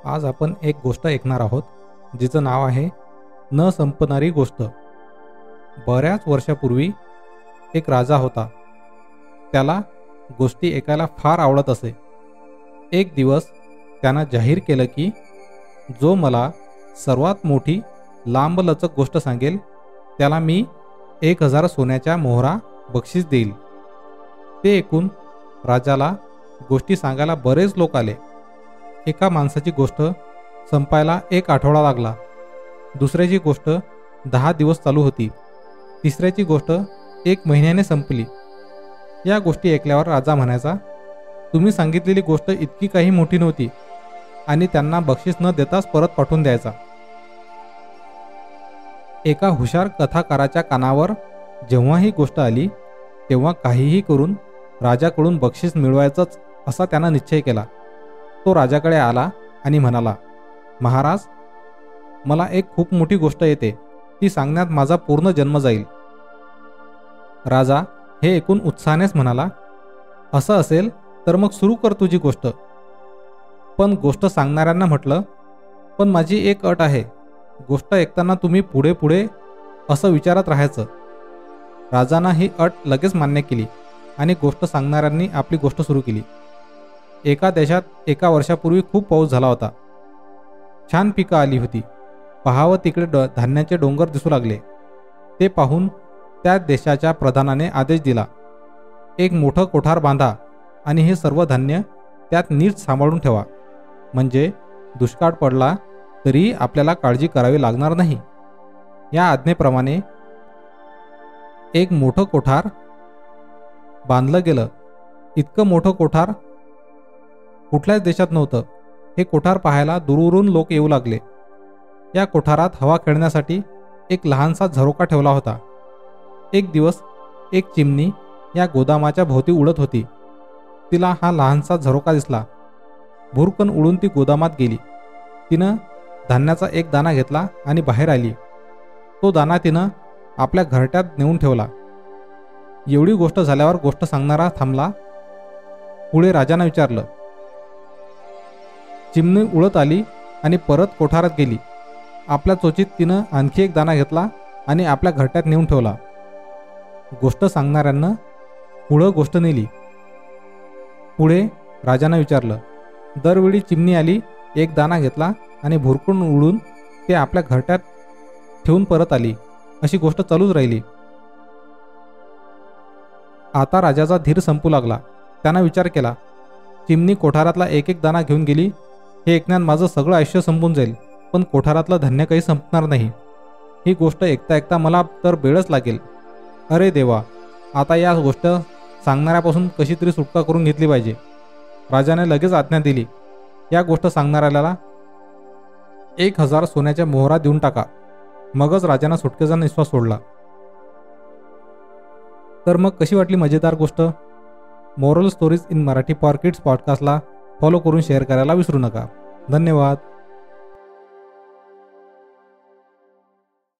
आज आपण एक गोष्ट ऐकणार आहोत जिचं नाव आहे न संपणारी गोष्ट. बऱ्याच वर्षापूर्वी एक राजा होता. त्याला गोष्टी ऐकायला फार आवडत असे. एक दिवस त्यानं जाहीर केलं की जो मला सर्वात मोठी लांबलचक गोष्ट सांगेल त्याला मी 1000 सोन्याच्या मोहरा बक्षीस देईल. ते ऐकून राजाला गोष्टी सांगायला बरेच लोक आले. एका माणसाची गोष्ट संपायला 1 आठवडा लागला. दुसऱ्याची गोष्ट 10 दिवस चालू होती. तिसऱ्याची गोष्ट 1 महिन्याने संपली. या गोष्टी ऐकल्यावर राजा म्हणायचा, तुम्ही सांगितलेली गोष्ट इतकी काही मोठी नव्हती, आणि त्यांना बक्षीस न देताच परत पाठवून द्यायचा. एका हुशार कथाकाराच्या कानावर जेव्हा ही गोष्ट आली तेव्हा काहीही करून राजाकडून बक्षीस मिळवायचंच असा त्यानं निश्चय केला. तो राजाकडे आला आणि म्हणाला, महाराज, मला एक खूप मोठी गोष्ट येते. ती सांगण्यात माझा पूर्ण जन्म जाईल. राजा हे ऐकून उत्साहानेच म्हणाला, असं असेल तर मग सुरू कर तुझी गोष्ट. पण गोष्ट सांगणाऱ्यांना म्हटलं, पण माझी एक अट आहे. गोष्ट ऐकताना तुम्ही पुढे पुढे असं विचारत राहायचं. राजानं ही अट लगेच मान्य केली आणि गोष्ट सांगणाऱ्यांनी आपली गोष्ट सुरू केली. एका देशात एका वर्षापूर्वी खूप पाऊस झाला होता. छान पिकं आली होती. पहावं तिकडे धान्याचे डोंगर दिसू लागले. ते पाहून त्या देशाच्या प्रधानाने आदेश दिला, एक मोठं कोठार बांधा आणि हे सर्व धान्य त्यात नीट सांभाळून ठेवा, म्हणजे दुष्काळ पडला तरी आपल्याला काळजी करावी लागणार नाही. या आज्ञेप्रमाणे एक मोठं कोठार बांधलं गेलं. इतकं मोठं कोठार कुठल्याच देशात नव्हतं. हे कोठार पाहायला दूरवरून लोक येऊ लागले. या कोठारात हवा खेळण्यासाठी एक लहानसा झरोका ठेवला होता. एक दिवस एक चिमणी या गोदामाच्या भोवती उडत होती. तिला हा लहानसा झरोका दिसला. भुरकन उडून ती गोदामात गेली. तिनं धान्याचा एक दाणा घेतला आणि बाहेर आली. तो दाणा तिनं आपल्या घरट्यात नेऊन ठेवला. एवढी गोष्ट झाल्यावर गोष्ट सांगणारा थांबला. पुढे राजानं विचारलं. चिमणी उडत आली आणि परत कोठारात गेली. आपल्या चोचीत तिनं आणखी एक दाणा घेतला आणि आपल्या घरट्यात नेऊन ठेवला. गोष्ट सांगणाऱ्यांना पुढं गोष्ट नेली. पुढे राजानं विचारलं. दरवेळी चिमणी आली, एक दाणा घेतला आणि भुरकून उडून ते आपल्या घरट्यात ठेवून परत आली. अशी गोष्ट चालूच राहिली. आता राजाचा धीर संपू लागला. त्यानं विचार केला, चिमणी कोठारातला एक एक दाणा घेऊन गेली. हे ऐकण्यात माझं सगळं आयुष्य संपून जाईल, पण कोठारातलं धान्य काही संपणार नाही. ही गोष्ट ऐकता ऐकता मला तर वेळच लागेल. अरे देवा, आता या गोष्ट सांगणाऱ्यापासून कशी तरी सुटका करून घेतली पाहिजे. राजाने लगेच आज्ञा दिली, या गोष्ट सांगणाऱ्याला 1000 सोन्याच्या मोहरा देऊन टाका. मगच राजानं सुटकेचा निश्वास सोडला. तर मग कशी वाटली मजेदार गोष्ट? Moral stories in Marathi for kids पॉडकास्टला फॉलो करून शेअर करायला विसरू नका. धन्यवाद.